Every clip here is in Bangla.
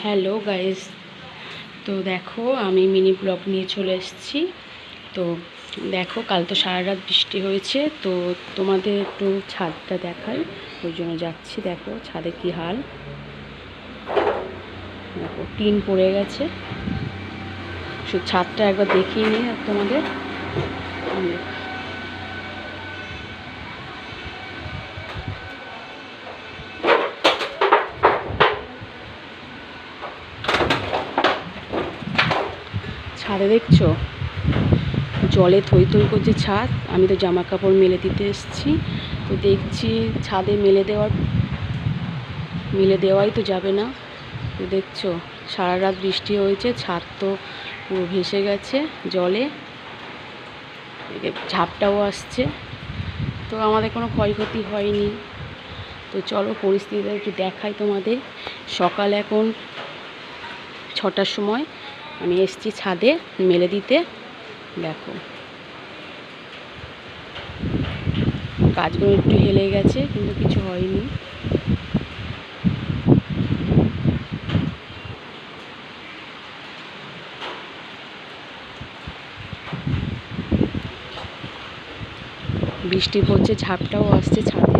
হ্যালো গাইস, তো দেখো আমি মিনি ব্লগ নিয়ে চলে এসেছি। তো দেখো, কাল তো সারা রাত বৃষ্টি হয়েছে, তো তোমাদের একটু ছাদটা দেখাই, ওই জন্য যাচ্ছি। দেখো ছাদে কি হাল, দেখো টিন পড়ে গেছে। শুধু ছাদটা একবার দেখিয়ে নিই আর তোমাদের। ছাদে দেখছো জলে থই থই করছে ছাদ। আমি তো জামা কাপড় মেলে দিতে এসেছি, তো দেখছি ছাদে মেলে দেওয়াই তো যাবে না। তো দেখছো সারা রাত বৃষ্টি হয়েছে, ছাদ তো পুরো ভেসে গেছে জলে, ঝাপটাও আসছে। তো আমাদের কোনো ক্ষয়ক্ষতি হয়নি। তো চলো পরিস্থিতিটা একটু দেখাই তোমাদের। সকাল এখন 6টার সময় আমি এসেছি ছাদে মেলে দিতে। দেখো গাছগুলো একটু হেলে গেছে, কিন্তু কিছু হয়নি। বৃষ্টি পড়ছে, ঝাপটাও আসছে ছাদে।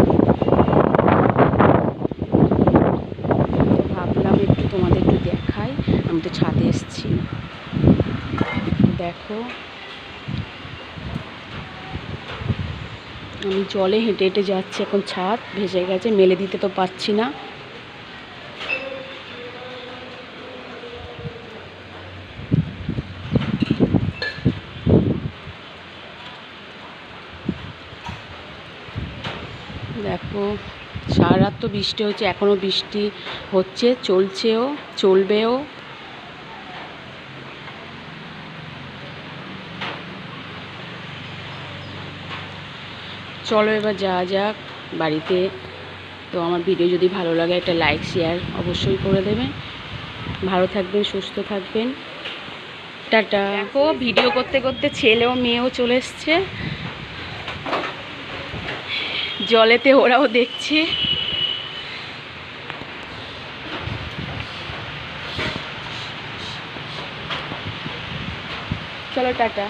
তো ভাবলাম একটু তোমাদের একটু দেখাই, আমি তো ছাদে এসেছি। দেখো আমি জলে হেঁটে হেঁটে যাচ্ছি, এখন ছাদ ভেসে গেছে, মেলে দিতে তো পারছি না। দেখো সারা রাত তো বৃষ্টি হচ্ছে, এখনও বৃষ্টি হচ্ছে, চলছেও, চলবেও। চলো এবার যাওয়া যাক বাড়িতে। তো আমার ভিডিও যদি ভালো লাগে একটা লাইক শেয়ার অবশ্যই করে দেবেন। ভালো থাকবেন, সুস্থ থাকবেন, টাটা। দেখো ভিডিও করতে করতে ছেলেও মেয়েও চলে এসছে জলেতে, ওরাও দেখছে। চলো টাটা।